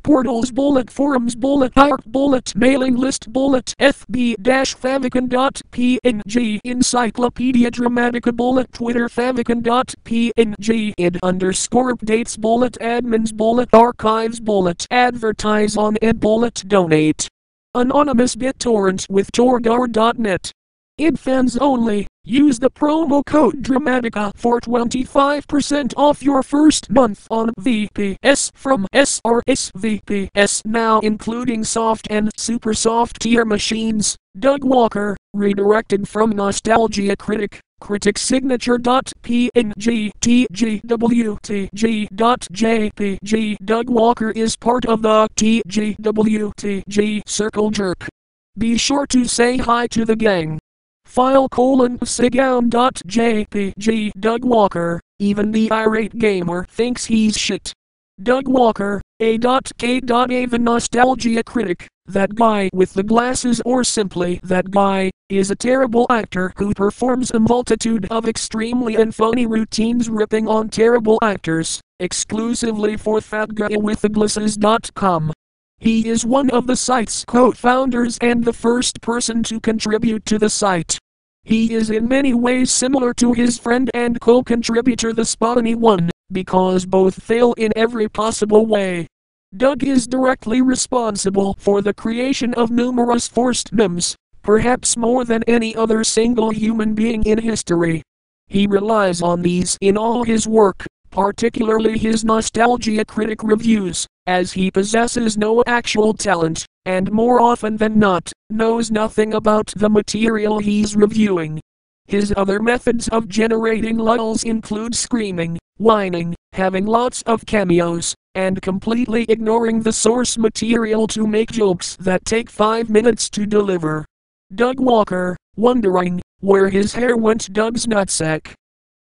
portals bullet, forums bullet, ARC bullet, mailing list bullet, fb-favicon.png, encyclopedia dramatica bullet, Twitter favicon.png, id underscore updates bullet, admins bullet, archives bullet, advertise on ed bullet, donate. Anonymous BitTorrent with torgar.net. id fans only. Use the promo code DRAMATICA for 25% off your first month on VPS from SRS now including soft and super soft tier machines. Doug Walker, redirected from Nostalgia Critic, Crititc signature.png tgwtg.jpg. Doug Walker is part of the tgwtg circle jerk. Be sure to say hi to the gang. File:/sigown.jpg. Doug Walker, even the irate gamer thinks he's shit. Doug Walker, A.K.A. The Nostalgia Critic, that guy with the glasses, or simply that guy, is a terrible actor who performs a multitude of extremely and funny routines ripping on terrible actors, exclusively for fatguywiththeglasses.com. He is one of the site's co-founders and the first person to contribute to the site. He is in many ways similar to his friend and co-contributor the Spotty One, because both fail in every possible way. Doug is directly responsible for the creation of numerous forced memes, perhaps more than any other single human being in history. He relies on these in all his work, particularly his Nostalgia Critic reviews, as he possesses no actual talent, and more often than not, knows nothing about the material he's reviewing. His other methods of generating lulls include screaming, whining, having lots of cameos, and completely ignoring the source material to make jokes that take 5 minutes to deliver. Doug Walker, wondering where his hair went. Doug's nutsack.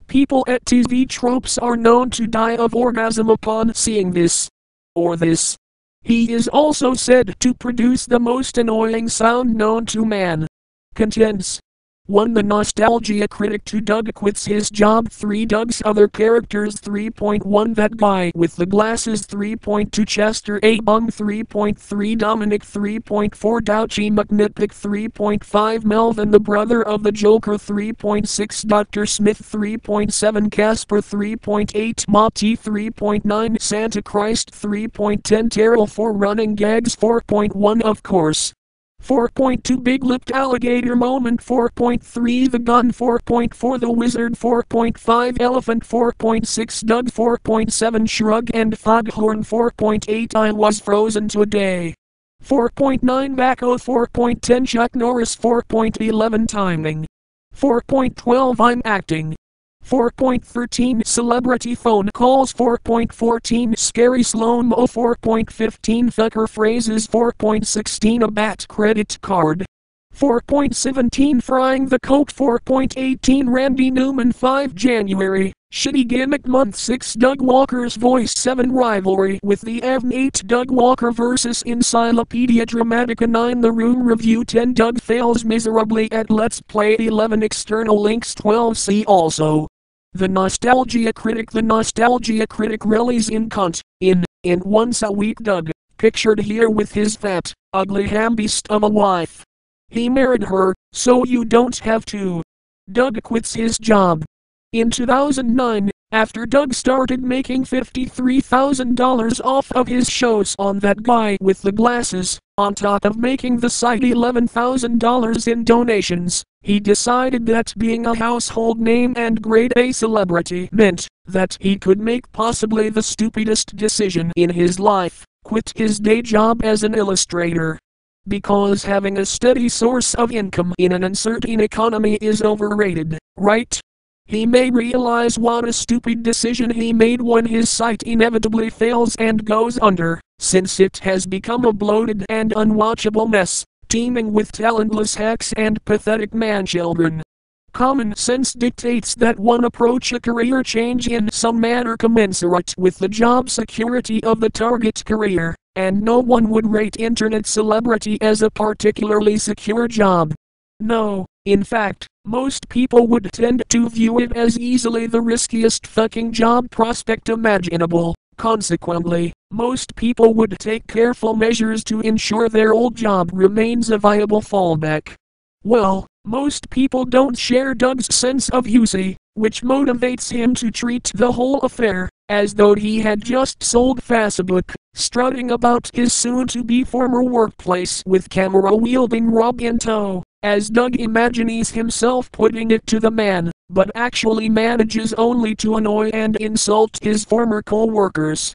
People at TV tropes are known to die of orgasm upon seeing this or this. He is also said to produce the most annoying sound known to man. Contents. 1. The Nostalgia Critic. 2. Doug quits his job. 3. Doug's other characters. 3.1 That guy with the glasses. 3.2 Chester A. Bung. 3.3 Dominic. 3.4 Douchy McNitpick. 3.5 Melvin the brother of the Joker. 3.6 Dr. Smith. 3.7 Casper. 3.8 Monty. 3.9 Santa Christ. 3.10 Terrell. 4 Running gags. 4.1 Of course. 4.2 Big-lipped alligator moment. 4.3 The gun. 4.4 The wizard. 4.5 Elephant. 4.6 Doug. 4.7 Shrug and Foghorn. 4.8 I was frozen today. 4.9 Backo. 4.10 Chuck Norris. 4.11 Timing. 4.12 I'm acting. 4.13 Celebrity phone calls. 4.14 Scary slow-mo. 4.15 Fucker phrases. 4.16 A bat credit card. 4.17 Frying the Coke. 4.18 Randy Newman. 5 January, shitty gimmick month. 6 Doug Walker's voice. 7 Rivalry with the Avn. 8 Doug Walker vs. Encyclopedia Dramatica. 9 The Room review. 10 Doug fails miserably at Let's Play. 11 External links. 12 See also. The Nostalgia Critic. The Nostalgia Critic rallies in cunt, in once a week Doug, pictured here with his fat, ugly ham-beast of a wife. He married her, so you don't have to. Doug quits his job. In 2009, after Doug started making $53,000 off of his shows on That Guy with the Glasses, on top of making the site $11,000 in donations, he decided that being a household name and grade A celebrity meant that he could make possibly the stupidest decision in his life, quit his day job as an illustrator. Because having a steady source of income in an uncertain economy is overrated, right? He may realize what a stupid decision he made when his site inevitably fails and goes under, since it has become a bloated and unwatchable mess, teeming with talentless hacks and pathetic manchildren. Common sense dictates that one approach a career change in some manner commensurate with the job security of the target career, and no one would rate internet celebrity as a particularly secure job. No, in fact, most people would tend to view it as easily the riskiest fucking job prospect imaginable, Consequently, most people would take careful measures to ensure their old job remains a viable fallback. Well, most people don't share Doug's sense of hussy, which motivates him to treat the whole affair as though he had just sold Facebook, strutting about his soon-to-be former workplace with camera-wielding Rob in tow, as Doug imagines himself putting it to the man, but actually manages only to annoy and insult his former co-workers.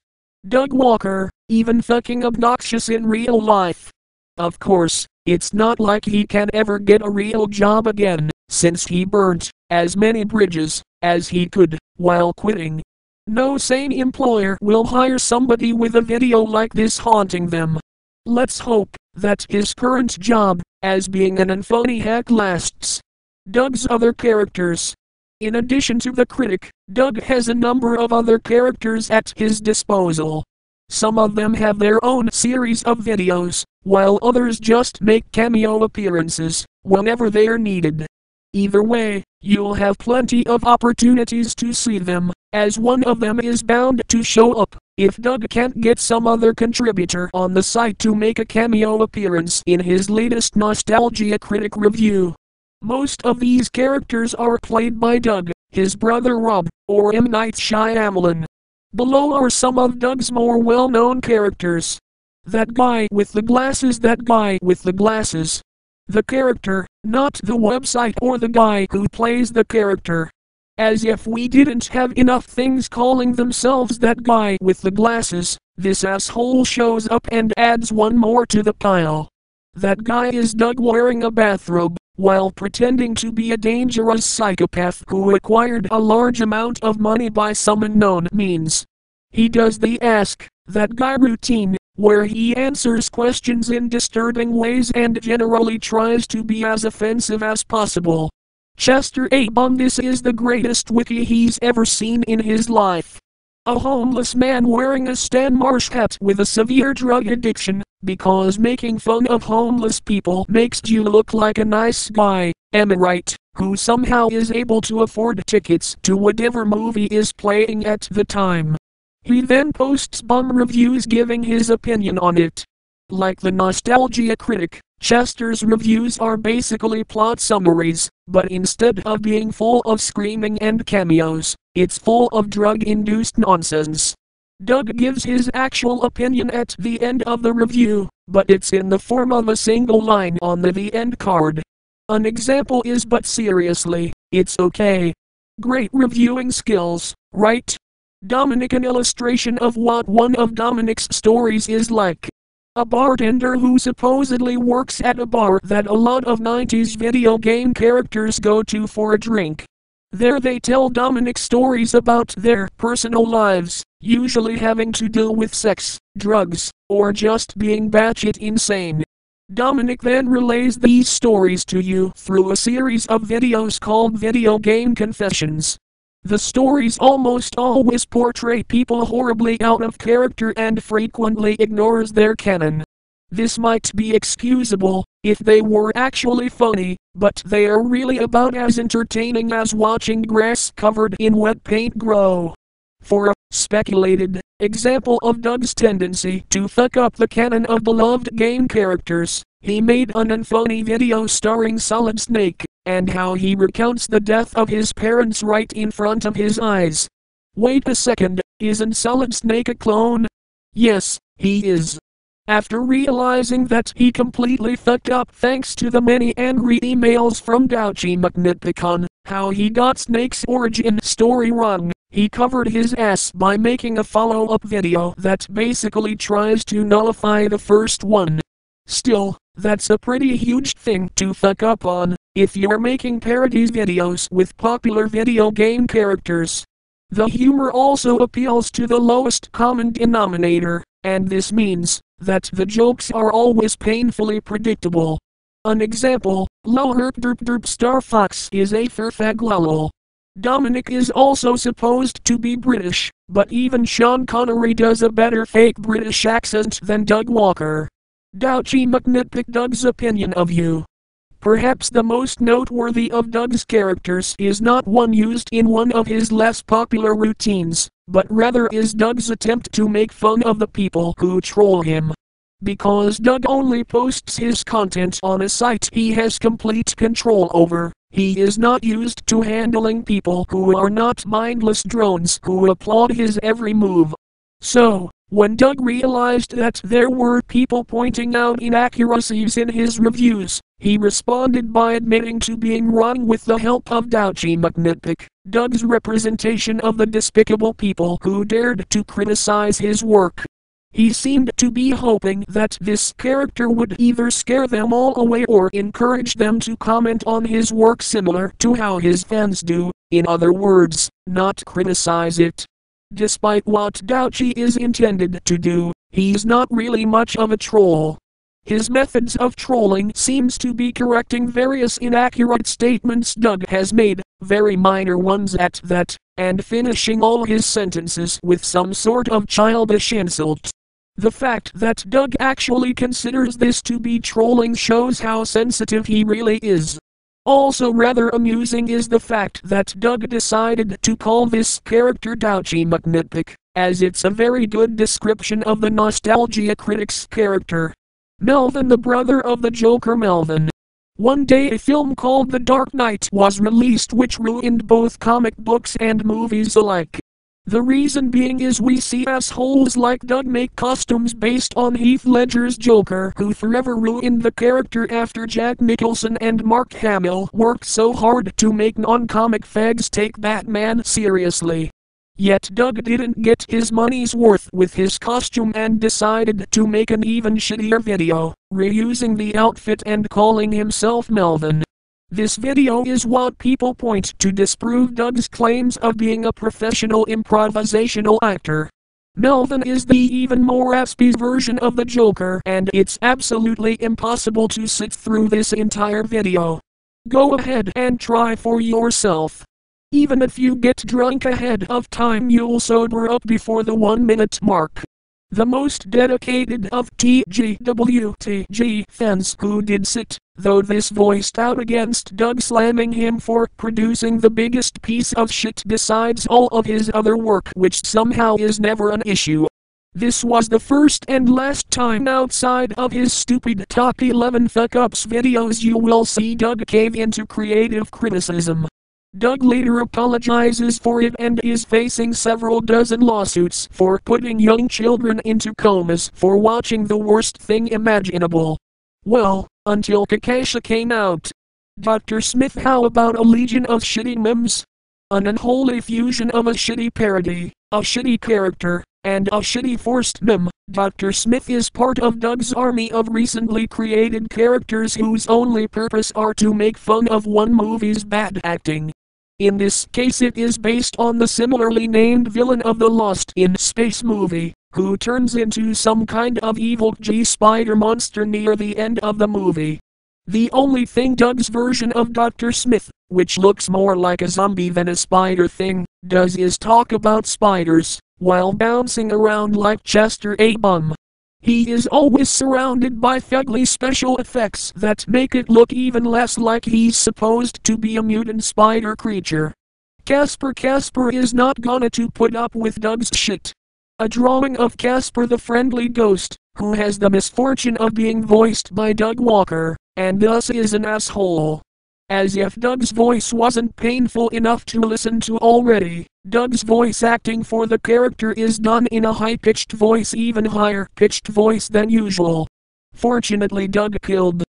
Doug Walker, even fucking obnoxious in real life. Of course, it's not like he can ever get a real job again, since he burnt as many bridges as he could while quitting. No sane employer will hire somebody with a video like this haunting them. Let's hope that his current job, as being an unfunny hack, lasts. Doug's other characters. In addition to the Crititc, Doug has a number of other characters at his disposal. Some of them have their own series of videos, while others just make cameo appearances whenever they are needed. Either way, you'll have plenty of opportunities to see them, as one of them is bound to show up, if Doug can't get some other contributor on the site to make a cameo appearance in his latest Nostalgia Critic review. Most of these characters are played by Doug, his brother Rob, or M. Night Shyamalan. Below are some of Doug's more well-known characters. That guy with the glasses, that guy with the glasses. The character, not the website or the guy who plays the character. As if we didn't have enough things calling themselves that guy with the glasses, this asshole shows up and adds one more to the pile. That guy is Doug wearing a bathrobe, while pretending to be a dangerous psychopath who acquired a large amount of money by some unknown means. He does the Ask That Guy routine, where he answers questions in disturbing ways and generally tries to be as offensive as possible. Chester A. This is the greatest wiki he's ever seen in his life. A homeless man wearing a Stan Marsh hat with a severe drug addiction, because making fun of homeless people makes you look like a nice guy, am I right, who somehow is able to afford tickets to whatever movie is playing at the time. He then posts bum reviews giving his opinion on it. Like the Nostalgia Critic, Chester's reviews are basically plot summaries, but instead of being full of screaming and cameos, it's full of drug-induced nonsense. Doug gives his actual opinion at the end of the review, but it's in the form of a single line on the end card. An example is, "But seriously, it's okay. Great reviewing skills, right?" Dominic, an illustration of what one of Dominic's stories is like. A bartender who supposedly works at a bar that a lot of 90s video game characters go to for a drink. There they tell Dominic stories about their personal lives, usually having to do with sex, drugs, or just being batshit insane. Dominic then relays these stories to you through a series of videos called Video Game Confessions. The stories almost always portray people horribly out of character and frequently ignores their canon. This might be excusable if they were actually funny, but they are really about as entertaining as watching grass covered in wet paint grow. For a speculated example of Doug's tendency to fuck up the canon of beloved game characters, he made an unfunny video starring Solid Snake, and how he recounts the death of his parents right in front of his eyes. Wait a second, isn't Solid Snake a clone? Yes, he is. After realizing that he completely fucked up thanks to the many angry emails from Douchy McNitpick on how he got Snake's origin story wrong, he covered his ass by making a follow-up video that basically tries to nullify the first one. Still, that's a pretty huge thing to fuck up on, if you're making parodies videos with popular video game characters. The humor also appeals to the lowest common denominator, and this means that the jokes are always painfully predictable. An example, Low Herp Derp Derp Star Fox is a furfaglolol. Dominic is also supposed to be British, but even Sean Connery does a better fake British accent than Doug Walker. Douchy McNitpick Doug's opinion of you. Perhaps the most noteworthy of Doug's characters is not one used in one of his less popular routines, but rather is Doug's attempt to make fun of the people who troll him. Because Doug only posts his content on a site he has complete control over, he is not used to handling people who are not mindless drones who applaud his every move. So, when Doug realized that there were people pointing out inaccuracies in his reviews, he responded by admitting to being wrong with the help of Crititc, Doug's representation of the despicable people who dared to criticize his work. He seemed to be hoping that this character would either scare them all away or encourage them to comment on his work similar to how his fans do, in other words, not criticize it. Despite what Crititc is intended to do, he's not really much of a troll. His methods of trolling seems to be correcting various inaccurate statements Doug has made, very minor ones at that, and finishing all his sentences with some sort of childish insult. The fact that Doug actually considers this to be trolling shows how sensitive he really is. Also rather amusing is the fact that Doug decided to call this character Crititc, as it's a very good description of the Nostalgia Critic's character. Melvin, the brother of the Joker Melvin. One day a film called The Dark Knight was released which ruined both comic books and movies alike. The reason being is we see assholes like Doug make costumes based on Heath Ledger's Joker who forever ruined the character after Jack Nicholson and Mark Hamill worked so hard to make non-comic fags take Batman seriously. Yet Doug didn't get his money's worth with his costume and decided to make an even shittier video, reusing the outfit and calling himself Melvin. This video is what people point to disprove Doug's claims of being a professional improvisational actor. Melvin is the even more aspy version of the Joker and it's absolutely impossible to sit through this entire video. Go ahead and try for yourself. Even if you get drunk ahead of time you'll sober up before the 1-minute mark. The most dedicated of TGWTG fans who did sit, though this voiced out against Doug slamming him for producing the biggest piece of shit besides all of his other work which somehow is never an issue. This was the first and last time outside of his stupid top 11 fuck-ups videos you will see Doug cave into creative criticism. Doug later apologizes for it and is facing several dozen lawsuits for putting young children into comas for watching the worst thing imaginable. Well, until Kakasha came out. Dr. Smith, how about a legion of shitty memes? An unholy fusion of a shitty parody, a shitty character, and a shitty forced meme. Dr. Smith is part of Doug's army of recently created characters whose only purpose are to make fun of one movie's bad acting. In this case it is based on the similarly named villain of the Lost in Space movie, who turns into some kind of evil G-spider monster near the end of the movie. The only thing Doug's version of Dr. Smith, which looks more like a zombie than a spider thing, does is talk about spiders, while bouncing around like Chester A. Bum. He is always surrounded by fugly special effects that make it look even less like he's supposed to be a mutant spider creature. Casper is not gonna to put up with Doug's shit. A drawing of Casper the Friendly Ghost, who has the misfortune of being voiced by Doug Walker, and thus is an asshole. As if Doug's voice wasn't painful enough to listen to already, Doug's voice acting for the character is done in a high-pitched voice, even higher-pitched voice than usual. Fortunately Doug killed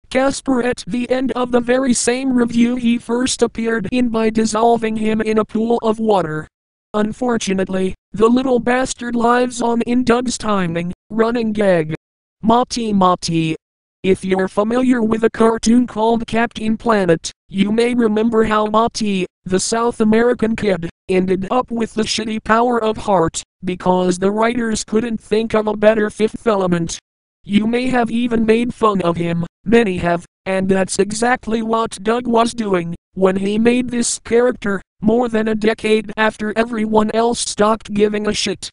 Casper at the end of the very same review he first appeared in by dissolving him in a pool of water. Unfortunately, the little bastard lives on in Doug's timing, running gag. Mati. If you're familiar with a cartoon called Captain Planet, you may remember how Mati, the South American kid, ended up with the shitty power of heart, because the writers couldn't think of a better fifth element. You may have even made fun of him, many have, and that's exactly what Doug was doing when he made this character, more than a decade after everyone else stopped giving a shit.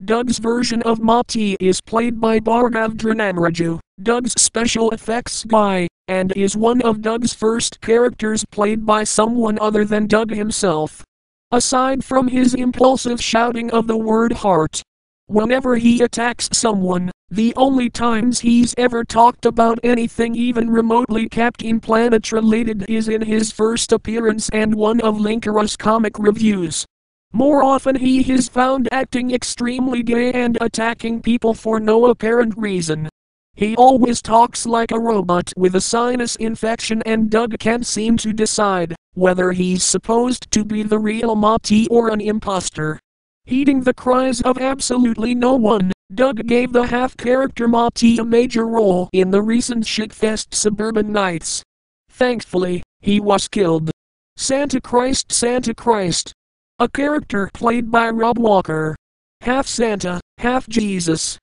Doug's version of Mati is played by Bhargav Dranamraju, Doug's special effects guy, and is one of Doug's first characters played by someone other than Doug himself. Aside from his impulsive shouting of the word heart, whenever he attacks someone, the only times he's ever talked about anything even remotely Captain Planet related is in his first appearance and one of Linkara's comic reviews. More often he is found acting extremely gay and attacking people for no apparent reason. He always talks like a robot with a sinus infection, and Doug can't seem to decide whether he's supposed to be the real Marty or an imposter. Heeding the cries of absolutely no one, Doug gave the half-character Marty a major role in the recent shitfest Suburban Nights. Thankfully, he was killed. Santa Christ, Santa Christ. A character played by Rob Walker. Half Santa, half Jesus.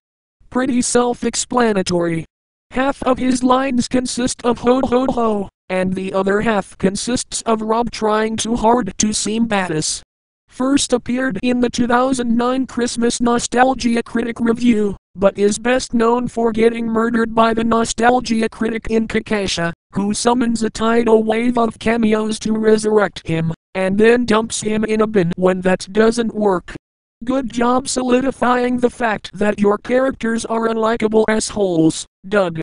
Pretty self-explanatory. Half of his lines consist of ho ho ho, and the other half consists of Rob trying too hard to seem badass. First appeared in the 2009 Christmas Nostalgia Critic review, but is best known for getting murdered by the Nostalgia Critic in Kakasha, who summons a tidal wave of cameos to resurrect him, and then dumps him in a bin when that doesn't work. Good job solidifying the fact that your characters are unlikable assholes, Doug.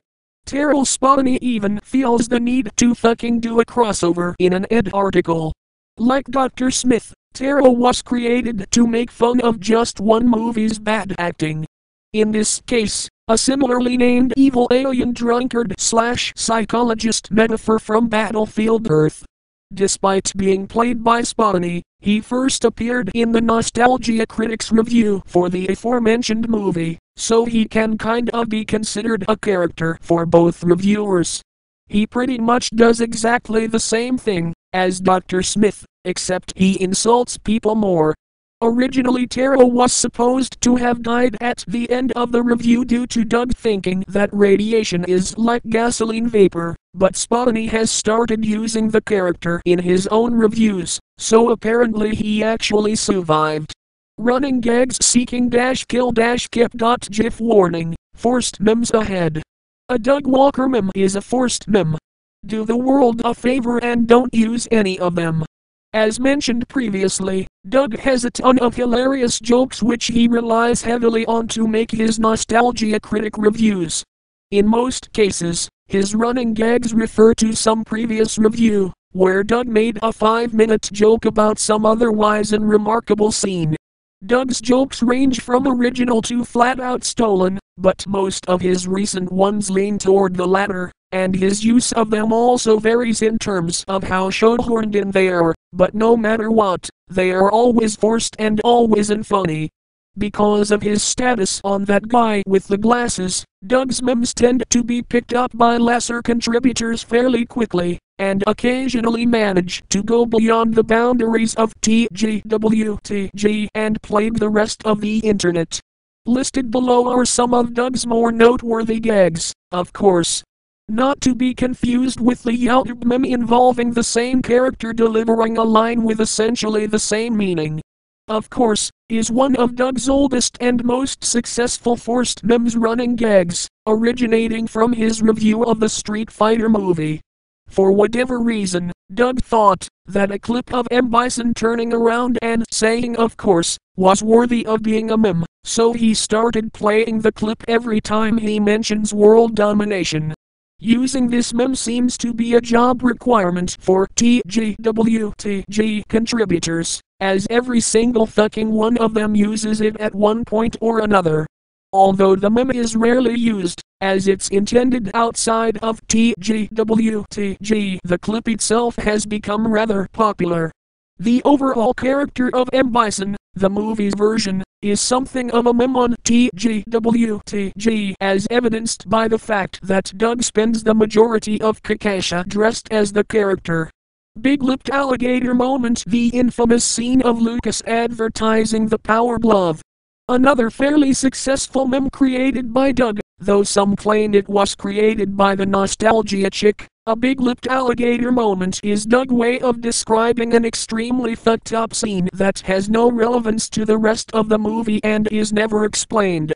Terrell Spotany even feels the need to fucking do a crossover in an Ed article. Like Dr. Smith, Terrell was created to make fun of just one movie's bad acting. In this case, a similarly named evil alien drunkard / psychologist metaphor from Battlefield Earth. Despite being played by Spotany, he first appeared in the Nostalgia Critics review for the aforementioned movie, so he can kind of be considered a character for both reviewers. He pretty much does exactly the same thing as Dr. Smith, except he insults people more. Originally Terrell was supposed to have died at the end of the review due to Doug thinking that radiation is like gasoline vapor, but Spotany has started using the character in his own reviews, so apparently he actually survived. Running gags seeking -kill-kip.gif warning, forced memes ahead. A Doug Walker meme is a forced meme. Do the world a favor and don't use any of them. As mentioned previously, Doug has a ton of hilarious jokes which he relies heavily on to make his Nostalgia Critic reviews. In most cases, his running gags refer to some previous review, where Doug made a 5-minute joke about some otherwise unremarkable scene. Doug's jokes range from original to flat-out stolen, but most of his recent ones lean toward the latter, and his use of them also varies in terms of how shoehorned in they are, but no matter what, they are always forced and always unfunny. Because of his status on That Guy with the Glasses, Doug's memes tend to be picked up by lesser contributors fairly quickly, and occasionally manage to go beyond the boundaries of TGWTG and plague the rest of the internet. Listed below are some of Doug's more noteworthy gags, of course. Not to be confused with the YouTube meme involving the same character delivering a line with essentially the same meaning. Of course, is one of Doug's oldest and most successful forced memes running gags, originating from his review of the Street Fighter movie. For whatever reason, Doug thought that a clip of M. Bison turning around and saying of course was worthy of being a meme, so he started playing the clip every time he mentions world domination. Using this meme seems to be a job requirement for TGWTG contributors, as every single fucking one of them uses it at one point or another. Although the meme is rarely used, as it's intended outside of TGWTG, the clip itself has become rather popular. The overall character of M. Bison, the movie's version, is something of a meme on TGWTG, as evidenced by the fact that Doug spends the majority of Kakasha dressed as the character. Big-lipped alligator moment, the infamous scene of Lucas advertising the Power Glove. Another fairly successful meme created by Doug, though some claim it was created by the Nostalgia chick. A big-lipped alligator moment is Doug's way of describing an extremely fucked up scene that has no relevance to the rest of the movie and is never explained.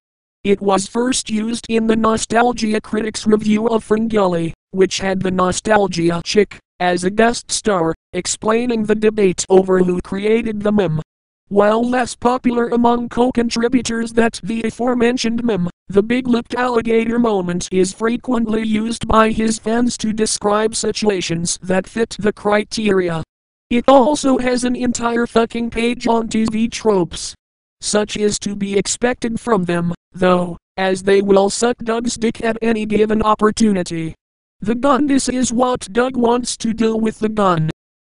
It was first used in the Nostalgia Critic's review of Ferngully, which had the Nostalgia chick as a guest star, explaining the debate over who created the meme. While less popular among co-contributors that the aforementioned meme, the big-lipped alligator moment is frequently used by his fans to describe situations that fit the criteria. It also has an entire fucking page on TV tropes. Such is to be expected from them, though, as they will suck Doug's dick at any given opportunity. The gun. This is what Doug wants to do with the gun.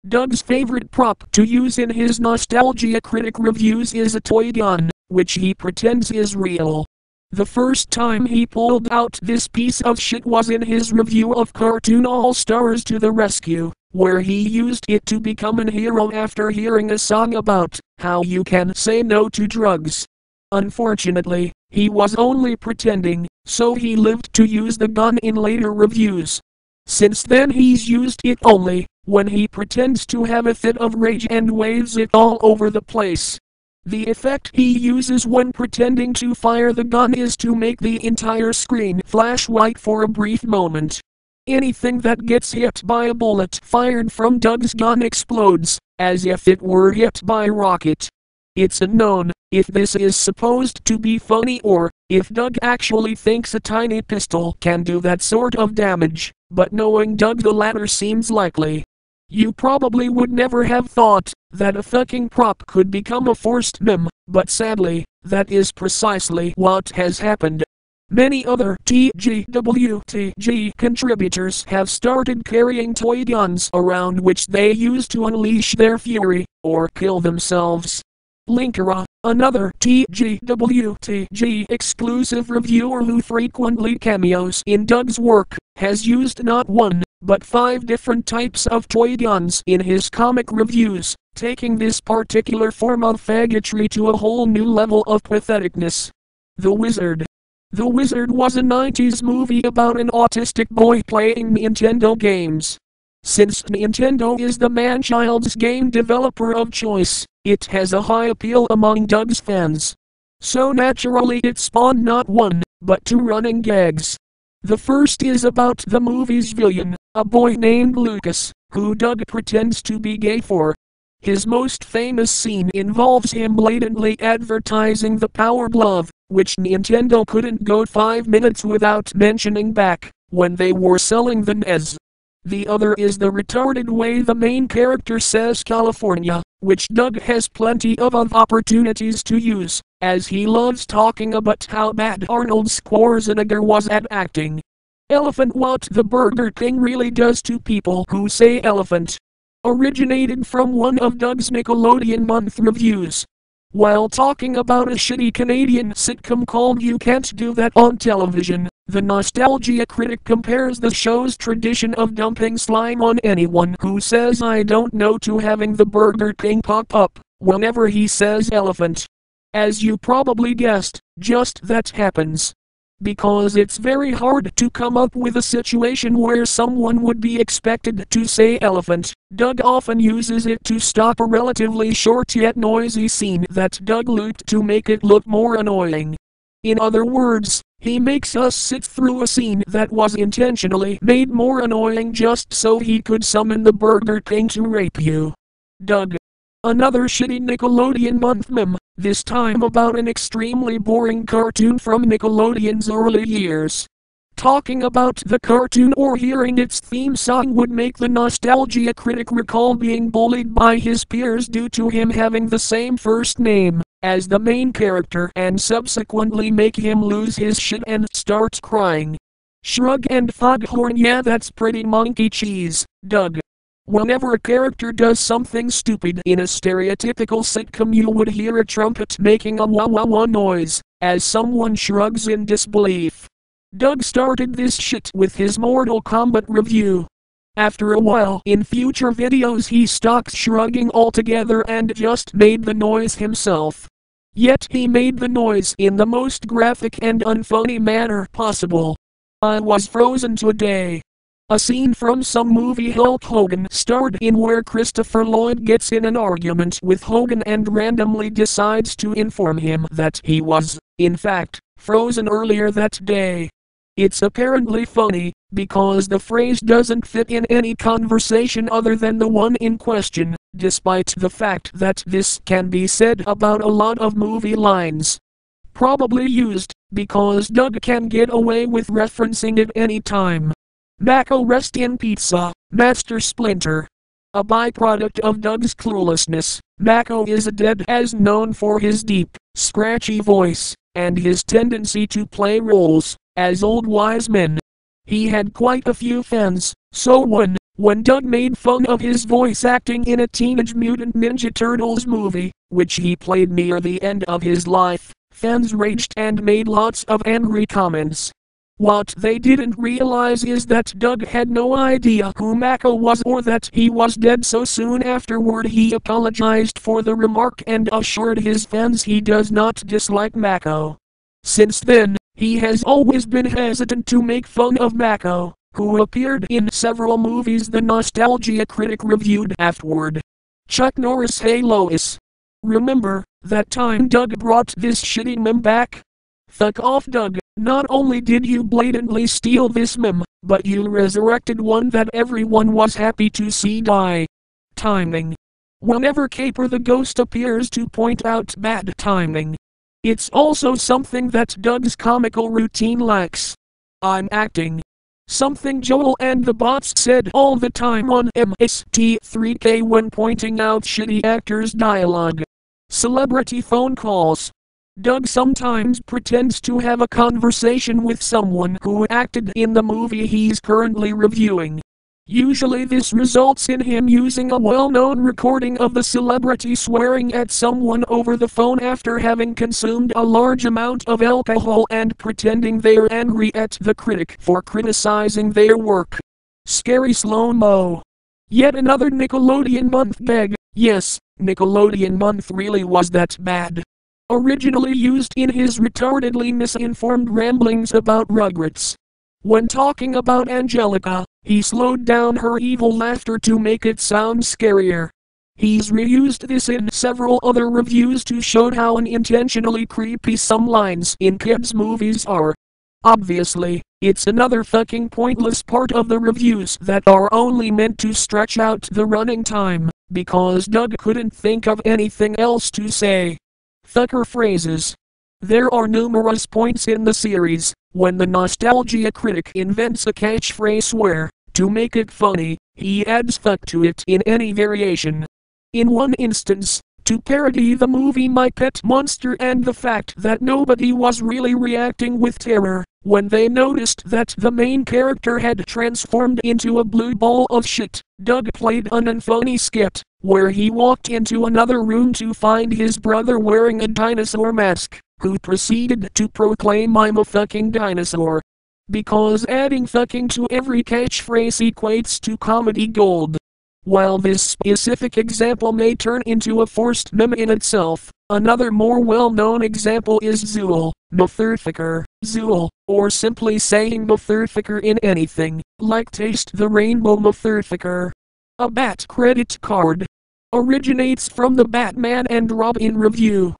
Doug's favorite prop to use in his Nostalgia Critic reviews is a toy gun, which he pretends is real. The first time he pulled out this piece of shit was in his review of Cartoon All-Stars to the Rescue, where he used it to become a hero after hearing a song about how you can say no to drugs. Unfortunately, he was only pretending, so he lived to use the gun in later reviews. Since then he's used it only when he pretends to have a fit of rage and waves it all over the place. The effect he uses when pretending to fire the gun is to make the entire screen flash white for a brief moment. Anything that gets hit by a bullet fired from Doug's gun explodes, as if it were hit by a rocket. It's unknown if this is supposed to be funny or if Doug actually thinks a tiny pistol can do that sort of damage, but knowing Doug, the latter seems likely. You probably would never have thought that a fucking prop could become a forced meme, but sadly, that is precisely what has happened. Many other TGWTG contributors have started carrying toy guns around which they use to unleash their fury or kill themselves. Linkera, another TGWTG exclusive reviewer who frequently cameos in Doug's work, has used not one, but 5 different types of toy guns in his comic reviews, taking this particular form of faggotry to a whole new level of patheticness. The Wizard. The Wizard was a 90s movie about an autistic boy playing Nintendo games. Since Nintendo is the man-child's game developer of choice, it has a high appeal among Doug's fans. So naturally it spawned not one, but 2 running gags. The first is about the movie's villain, a boy named Lucas, who Doug pretends to be gay for. His most famous scene involves him blatantly advertising the Power Glove, which Nintendo couldn't go 5 minutes without mentioning back when they were selling the NES. The other is the retarded way the main character says California, which Doug has plenty of opportunities to use, as he loves talking about how bad Arnold Schwarzenegger was at acting. Elephant. What the Burger King really does to people who say elephant. Originated from one of Doug's Nickelodeon month reviews. While talking about a shitty Canadian sitcom called You Can't Do That on Television, the Nostalgia Critic compares the show's tradition of dumping slime on anyone who says I don't know to having the Burger King pop up whenever he says elephant. As you probably guessed, just that happens. Because it's very hard to come up with a situation where someone would be expected to say elephant, Doug often uses it to stop a relatively short yet noisy scene that Doug looped to make it look more annoying. In other words, he makes us sit through a scene that was intentionally made more annoying just so he could summon the Burger King to rape you. Doug. Another shitty Nickelodeon month meme, this time about an extremely boring cartoon from Nickelodeon's early years. Talking about the cartoon or hearing its theme song would make the Nostalgia Critic recall being bullied by his peers due to him having the same first name as the main character and subsequently make him lose his shit and start crying. Shrug and foghorn. Yeah, that's pretty monkey cheese, Doug. Whenever a character does something stupid in a stereotypical sitcom, you would hear a trumpet making a wah wah wah noise as someone shrugs in disbelief. Doug started this shit with his Mortal Kombat review. After a while, in future videos he stopped shrugging altogether and just made the noise himself. Yet he made the noise in the most graphic and unfunny manner possible. I was frozen today. A scene from some movie Hulk Hogan starred in where Christopher Lloyd gets in an argument with Hogan and randomly decides to inform him that he was, in fact, frozen earlier that day. It's apparently funny, because the phrase doesn't fit in any conversation other than the one in question, despite the fact that this can be said about a lot of movie lines. Probably used, because Doug can get away with referencing it any time. Mako rest in pizza, Master Splinter. A byproduct of Doug's cluelessness, Mako is dead as known for his deep, scratchy voice, and his tendency to play roles as old wise men. He had quite a few fans, so when Doug made fun of his voice acting in a Teenage Mutant Ninja Turtles movie, which he played near the end of his life, fans raged and made lots of angry comments. What they didn't realize is that Doug had no idea who Mako was or that he was dead, so soon afterward he apologized for the remark and assured his fans he does not dislike Mako. Since then, he has always been hesitant to make fun of Mako, who appeared in several movies the Nostalgia Critic reviewed afterward. Chuck Norris. Hey Lois. Remember that time Doug brought this shitty meme back? Fuck off, Doug. Not only did you blatantly steal this meme, but you resurrected one that everyone was happy to see die. Timing. Whenever Caper the Ghost appears to point out bad timing. It's also something that Doug's comical routine lacks. I'm acting. Something Joel and the bots said all the time on MST3K when pointing out shitty actors' dialogue. Celebrity phone calls. Doug sometimes pretends to have a conversation with someone who acted in the movie he's currently reviewing. Usually this results in him using a well-known recording of the celebrity swearing at someone over the phone after having consumed a large amount of alcohol and pretending they're angry at the critic for criticizing their work. Scary slow-mo. Yet another Nickelodeon month bag. Yes, Nickelodeon month really was that bad. Originally used in his retardedly misinformed ramblings about Rugrats. When talking about Angelica, he slowed down her evil laughter to make it sound scarier. He's reused this in several other reviews to show how unintentionally creepy some lines in kids' movies are. Obviously, it's another fucking pointless part of the reviews that are only meant to stretch out the running time, because Doug couldn't think of anything else to say. Fucker phrases. There are numerous points in the series when the Nostalgia Critic invents a catchphrase where, to make it funny, he adds fuck to it in any variation. In one instance, to parody the movie My Pet Monster and the fact that nobody was really reacting with terror when they noticed that the main character had transformed into a blue ball of shit, Doug played an unfunny skit where he walked into another room to find his brother wearing a dinosaur mask, who proceeded to proclaim I'm a fucking dinosaur. Because adding fucking to every catchphrase equates to comedy gold. While this specific example may turn into a forced meme in itself, another more well-known example is Zool, Motherfucker, Zool, or simply saying Motherfucker in anything, like Taste the Rainbow Motherfucker. A Bat credit card originates from the Batman and Robin review.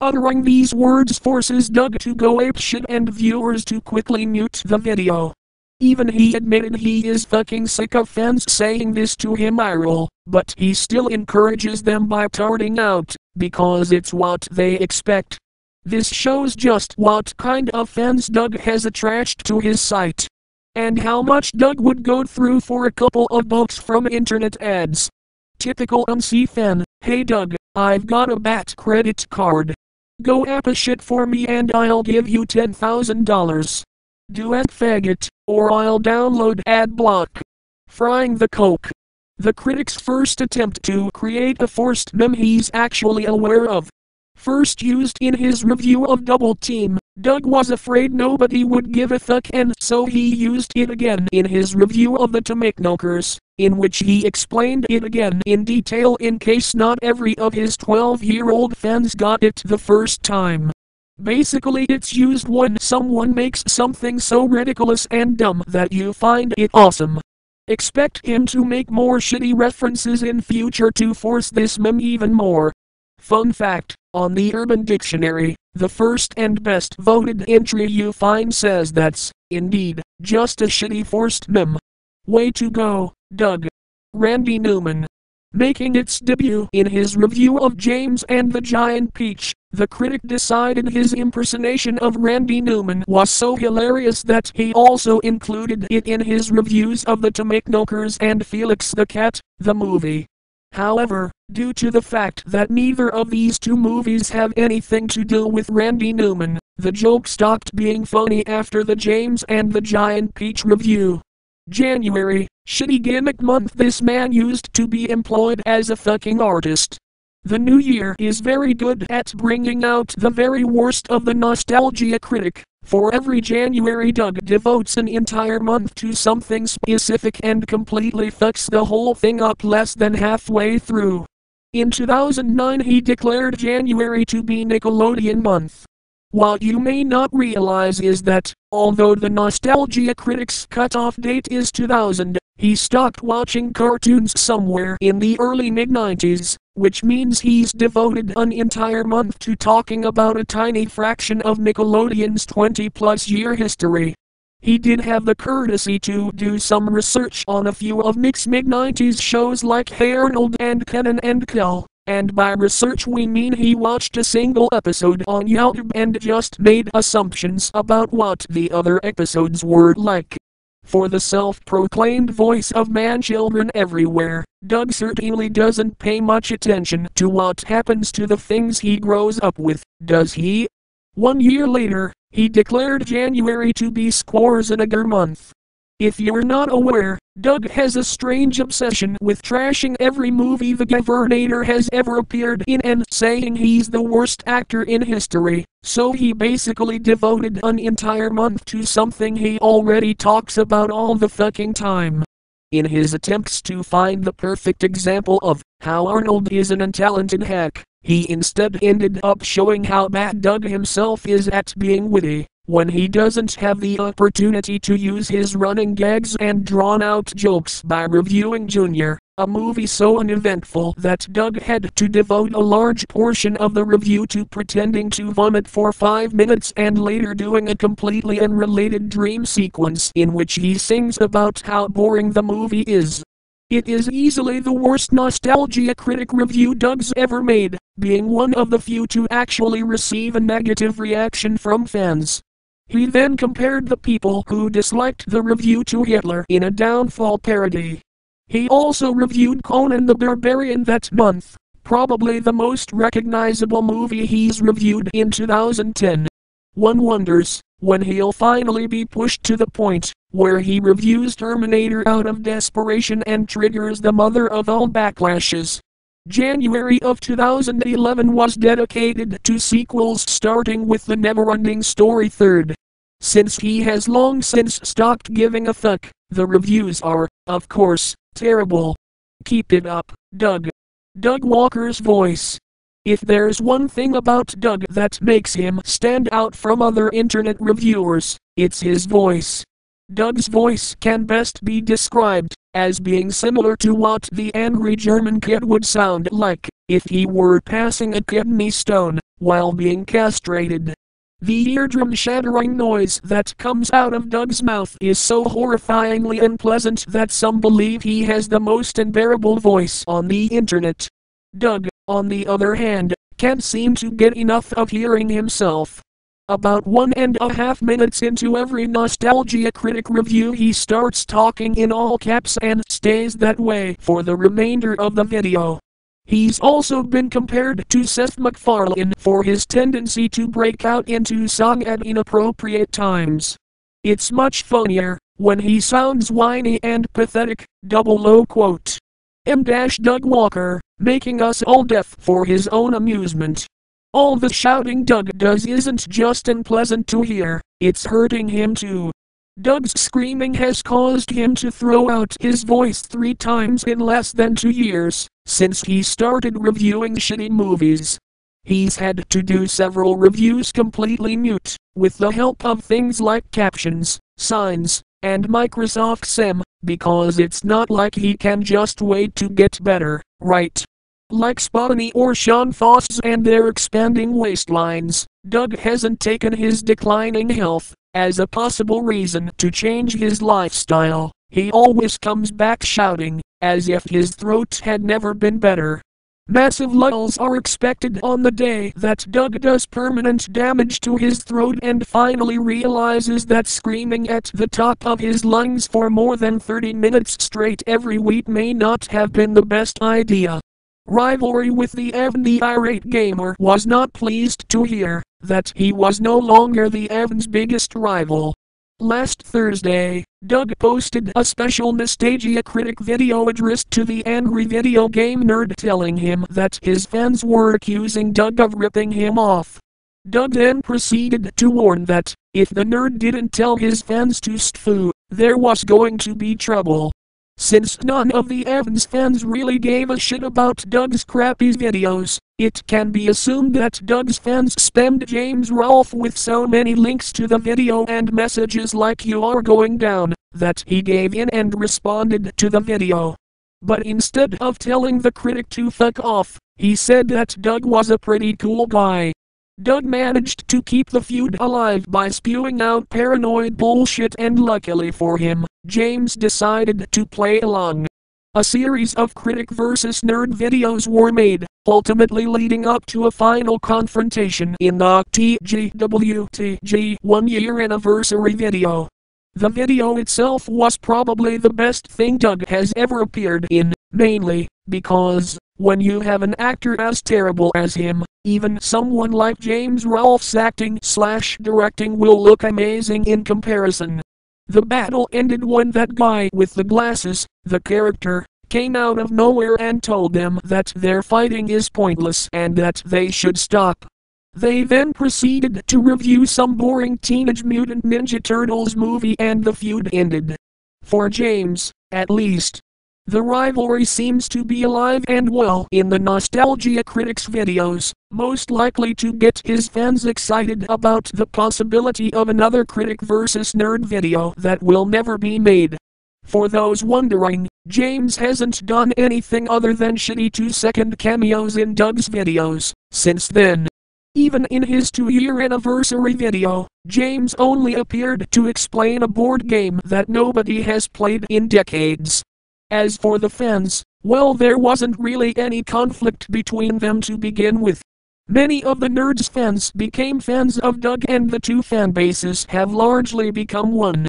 Uttering these words forces Doug to go apeshit and viewers to quickly mute the video. Even he admitted he is fucking sick of fans saying this to him IRL, but he still encourages them by tarding out, because it's what they expect. This shows just what kind of fans Doug has attracted to his site. And how much Doug would go through for a couple of bucks from internet ads. Typical MC fan. Hey Doug, I've got a Bat credit card. Go apeshit for me and I'll give you $10,000. Do it faggot, or I'll download ad block. Frying the coke. The critic's first attempt to create a forced meme he's actually aware of. First used in his review of Double Team, Doug was afraid nobody would give a fuck and so he used it again in his review of the Tomatoes, in which he explained it again in detail in case not every of his 12-year-old fans got it the first time. Basically it's used when someone makes something so ridiculous and dumb that you find it awesome. Expect him to make more shitty references in future to force this meme even more. Fun fact, On the Urban Dictionary, the first and best voted entry you find says that's, indeed, just a shitty forced meme. Way to go, Doug. Randy Newman. Making its debut in his review of James and the Giant Peach, the critic decided his impersonation of Randy Newman was so hilarious that he also included it in his reviews of The Tomahawkers and Felix the Cat, the movie. However, due to the fact that neither of these two movies have anything to do with Randy Newman, the joke stopped being funny after the James and the Giant Peach review. January, shitty gimmick month this man used to be employed as a fucking artist. The new year is very good at bringing out the very worst of the nostalgia critic. For every January, Doug devotes an entire month to something specific and completely fucks the whole thing up less than halfway through. In 2009 he declared January to be Nickelodeon month. What you may not realize is that, although the nostalgia critic's cutoff date is 2000, he stopped watching cartoons somewhere in the early mid-90s, which means he's devoted an entire month to talking about a tiny fraction of Nickelodeon's 20-plus year history. He did have the courtesy to do some research on a few of Nick's mid-90s shows like Hey Arnold and Kenan and Kel. And by research we mean he watched a single episode on YouTube and just made assumptions about what the other episodes were like. For the self-proclaimed voice of man-children everywhere, Doug certainly doesn't pay much attention to what happens to the things he grows up with, does he? 1 year later, he declared January to be Schwarzenegger month. If you're not aware, Doug has a strange obsession with trashing every movie the Governator has ever appeared in and saying he's the worst actor in history, so he basically devoted an entire month to something he already talks about all the fucking time. In his attempts to find the perfect example of how Arnold is an untalented hack, he instead ended up showing how bad Doug himself is at being witty, when he doesn't have the opportunity to use his running gags and drawn-out jokes by reviewing Junior, a movie so uneventful that Doug had to devote a large portion of the review to pretending to vomit for 5 minutes and later doing a completely unrelated dream sequence in which he sings about how boring the movie is. It is easily the worst nostalgia critic review Doug's ever made, being one of the few to actually receive a negative reaction from fans. He then compared the people who disliked the review to Hitler in a downfall parody. He also reviewed Conan the Barbarian that month, probably the most recognizable movie he's reviewed in 2010. One wonders when he'll finally be pushed to the point where he reviews Terminator out of desperation and triggers the mother of all backlashes. January of 2011 was dedicated to sequels starting with The Neverending Story 3rd. Since he has long since stopped giving a fuck, the reviews are, of course, terrible. Keep it up, Doug. Doug Walker's voice. If there's one thing about Doug that makes him stand out from other internet reviewers, it's his voice. Doug's voice can best be described as being similar to what the angry German kid would sound like if he were passing a kidney stone while being castrated. The eardrum-shattering noise that comes out of Doug's mouth is so horrifyingly unpleasant that some believe he has the most unbearable voice on the internet. Doug, on the other hand, can't seem to get enough of hearing himself. About 1.5 minutes into every nostalgia critic review he starts talking in all caps and stays that way for the remainder of the video. He's also been compared to Seth MacFarlane for his tendency to break out into song at inappropriate times. It's much funnier when he sounds whiny and pathetic, quote. Doug Walker, making us all deaf for his own amusement. All the shouting Doug does isn't just unpleasant to hear, it's hurting him too. Doug's screaming has caused him to throw out his voice 3 times in less than 2 years, since he started reviewing shitty movies. He's had to do several reviews completely mute, with the help of things like captions, signs, and Microsoft Sim, because it's not like he can just wait to get better, right? Like Spotany or Sean Foss and their expanding waistlines, Doug hasn't taken his declining health as a possible reason to change his lifestyle. He always comes back shouting, as if his throat had never been better. Massive lulls are expected on the day that Doug does permanent damage to his throat and finally realizes that screaming at the top of his lungs for more than 30 minutes straight every week may not have been the best idea. Rivalry with the Evan the irate gamer was not pleased to hear that he was no longer the Evan's biggest rival. Last Thursday, Doug posted a special Nostalgia Critic video addressed to the angry video game nerd telling him that his fans were accusing Doug of ripping him off. Doug then proceeded to warn that, if the nerd didn't tell his fans to stfu, there was going to be trouble. Since none of the Evans fans really gave a shit about Doug's crappy videos, it can be assumed that Doug's fans spammed James Rolfe with so many links to the video and messages like "you are going down," that he gave in and responded to the video. But instead of telling the critic to fuck off, he said that Doug was a pretty cool guy. Doug managed to keep the feud alive by spewing out paranoid bullshit, and luckily for him, James decided to play along. A series of Critic vs. Nerd videos were made, ultimately leading up to a final confrontation in the TGWTG 1-year anniversary video. The video itself was probably the best thing Doug has ever appeared in, mainly because, when you have an actor as terrible as him, even someone like James Rolfe's acting/directing will look amazing in comparison. The battle ended when that guy with the glasses, the character, came out of nowhere and told them that their fighting is pointless and that they should stop. They then proceeded to review some boring Teenage Mutant Ninja Turtles movie and the feud ended. For James, at least. The rivalry seems to be alive and well in the Nostalgia Critics videos, most likely to get his fans excited about the possibility of another Critic vs. Nerd video that will never be made. For those wondering, James hasn't done anything other than shitty 2-second cameos in Doug's videos since then. Even in his 2-year anniversary video, James only appeared to explain a board game that nobody has played in decades. As for the fans, well, there wasn't really any conflict between them to begin with. Many of the Nerds fans became fans of Doug and the two fan bases have largely become one.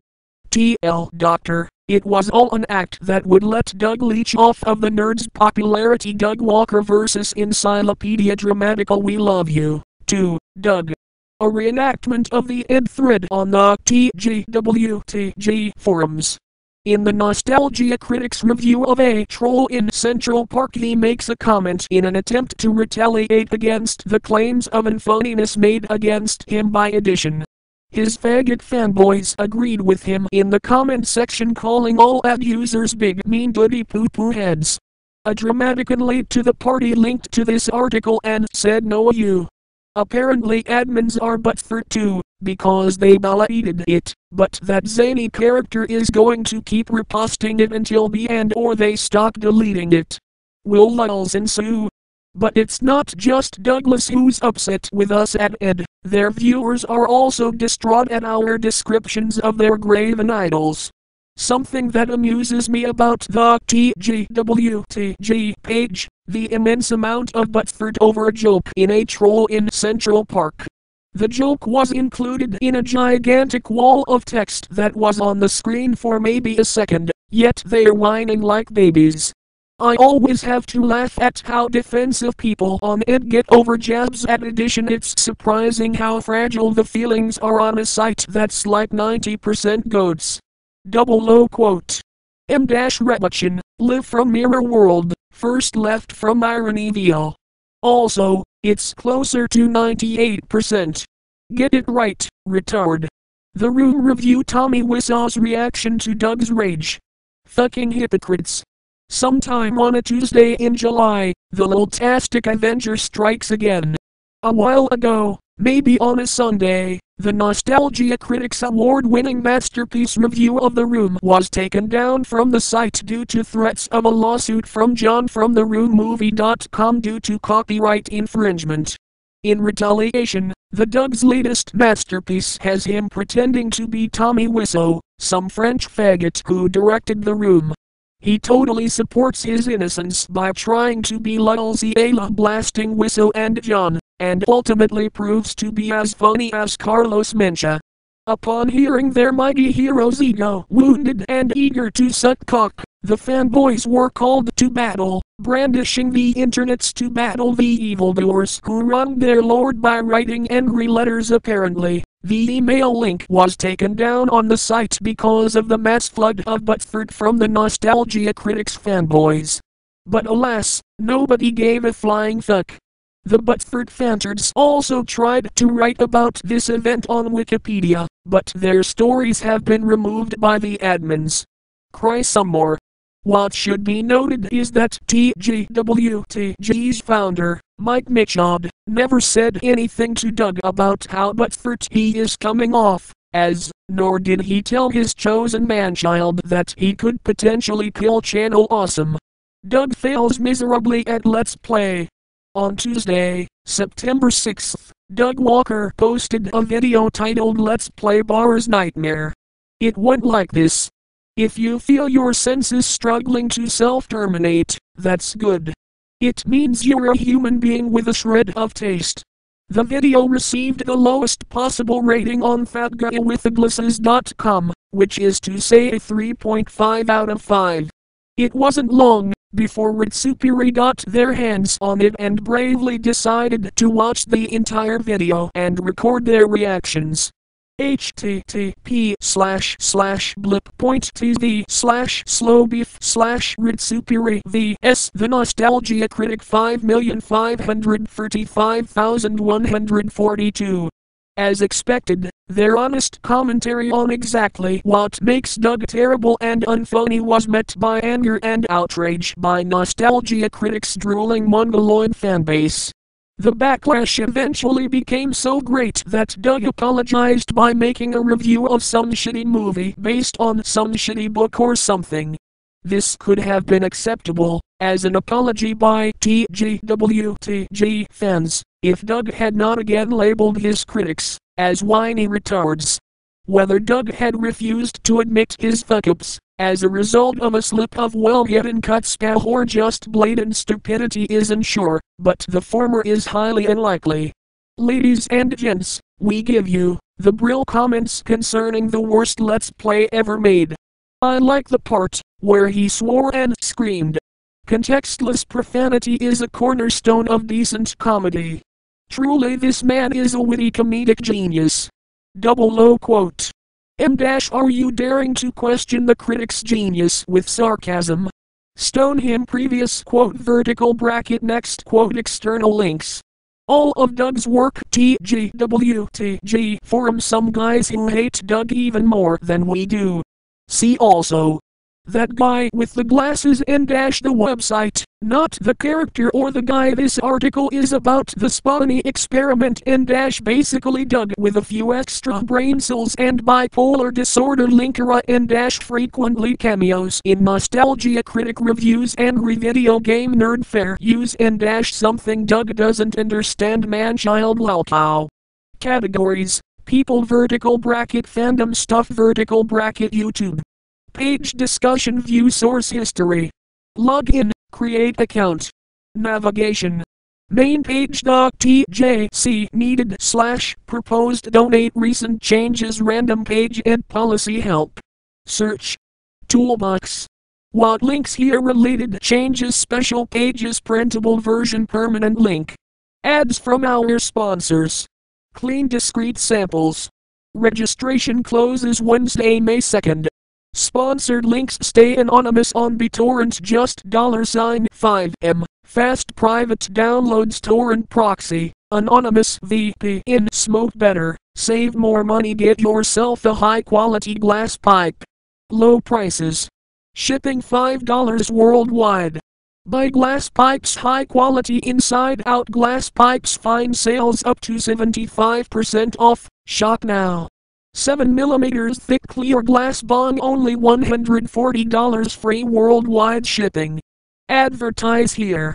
TL Doctor, it was all an act that would let Doug leech off of the Nerds' popularity. Doug Walker vs. Encyclopedia Dramatical We Love You, 2, Doug. A reenactment of the end thread on the TGWTG forums. In the Nostalgia Critics review of A Troll in Central Park, he makes a comment in an attempt to retaliate against the claims of unfunniness made against him by Edition. His faggot fanboys agreed with him in the comment section, calling all ad users big mean goody poo poo heads. A Dramatican late to the party linked to this article and said no you. Apparently admins are butthurt too, because they deleted it, but that zany character is going to keep reposting it until the end or they stop deleting it. Will lulls ensue? But it's not just Douglas who's upset with us at Ed, their viewers are also distraught at our descriptions of their graven idols. Something that amuses me about the TGWTG page, the immense amount of butthurt over a joke in A Troll in Central Park. The joke was included in a gigantic wall of text that was on the screen for maybe a second, yet they're whining like babies. I always have to laugh at how defensive people on Ed get over jabs at Edition. It's surprising how fragile the feelings are on a site that's like 90% goats. Double low quote. M-Rebutchin, live from Mirror World, first left from Ironyville. Also, it's closer to 98%. Get it right, retard. The Room review. Tommy Wiseau's reaction to Doug's rage. Fucking hypocrites. Sometime on a Tuesday in July, the Lultastic Avenger strikes again. A while ago, maybe on a Sunday, The Nostalgia Critics award-winning masterpiece review of The Room was taken down from the site due to threats of a lawsuit from John from TheRoomMovie.com due to copyright infringement. In retaliation, the Doug's latest masterpiece has him pretending to be Tommy Wiseau, some French faggot who directed The Room. He totally supports his innocence by trying to be Lulziala blasting Wiseau and John, and ultimately proves to be as funny as Carlos Mencia. Upon hearing their mighty hero's ego wounded and eager to suck cock, the fanboys were called to battle, brandishing the internets to battle the evildoers who wronged their lord by writing angry letters. Apparently, the email link was taken down on the site because of the mass flood of butthurt from the Nostalgia Critics fanboys. But alas, nobody gave a flying fuck. The butthurt fantards also tried to write about this event on Wikipedia, but their stories have been removed by the admins. Cry some more. What should be noted is that TGWTG's founder, Mike Mitchod, never said anything to Doug about how butthurt he is coming off, nor did he tell his chosen man-child that he could potentially kill Channel Awesome. Doug fails miserably at Let's Play. On Tuesday, September 6th, Doug Walker posted a video titled Let's Play Bar's Nightmare. It went like this. If you feel your senses struggling to self-terminate, that's good. It means you're a human being with a shred of taste. The video received the lowest possible rating on fatguywithaglasses.com, which is to say a 3.5 out of 5. It wasn't long before Ritsupiri got their hands on it and bravely decided to watch the entire video and record their reactions. http://blip.tv/slowbeef/Ritsupiri vs The Nostalgia Critic 5,535,142. As expected, their honest commentary on exactly what makes Doug terrible and unfunny was met by anger and outrage by Nostalgia Critics' drooling Mongoloid fanbase. The backlash eventually became so great that Doug apologized by making a review of some shitty movie based on some shitty book or something. This could have been acceptable as an apology by TGWTG fans if Doug had not again labeled his critics as whiny retards. Whether Doug had refused to admit his fuck-ups as a result of a slip of well-hidden chutzpah or just blatant stupidity isn't sure, but the former is highly unlikely. Ladies and gents, we give you the Brill comments concerning the worst Let's Play ever made. I like the part where he swore and screamed. Contextless profanity is a cornerstone of decent comedy. Truly this man is a witty comedic genius. Double low quote. Are you daring to question the critic's genius with sarcasm? Stone him. Previous quote vertical bracket next quote external links. All of Doug's work TGWTG forum. Some guys who hate Doug even more than we do. See also. That guy with the glasses and the website, not the character or the guy. This article is about the Spotany experiment and basically Doug with a few extra brain cells and bipolar disorder linkera and frequently cameos in Nostalgia Critic reviews, angry video game nerd fair use and something Doug doesn't understand man-child lolcow. Categories: people vertical bracket fandom stuff vertical bracket YouTube. Page discussion view source history. Login, create account. Navigation. Main page .tjc needed / proposed donate recent changes random page and policy help. Search. Toolbox. What links here related changes special pages printable version permanent link. Ads from our sponsors. Clean discrete samples. Registration closes Wednesday, May 2nd. Sponsored links stay anonymous on BitTorrent just $5M. Fast private downloads torrent proxy. Anonymous VPN. Smoke better. Save more money. Get yourself a high quality glass pipe. Low prices. Shipping $5 worldwide. Buy glass pipes high quality inside out glass pipes fine sales up to 75% off, shop now. 7mm thick clear glass bong only $140 free worldwide shipping. Advertise here.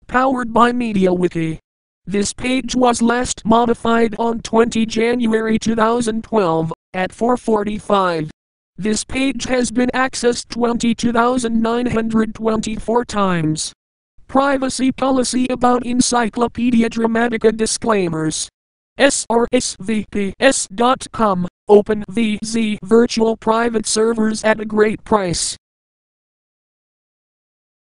Powered by MediaWiki. This page was last modified on 20 January 2012 at 4:45. This page has been accessed 22,924 times. Privacy policy about Encyclopedia Dramatica disclaimers. srsvps.com, open VZ virtual private servers at a great price.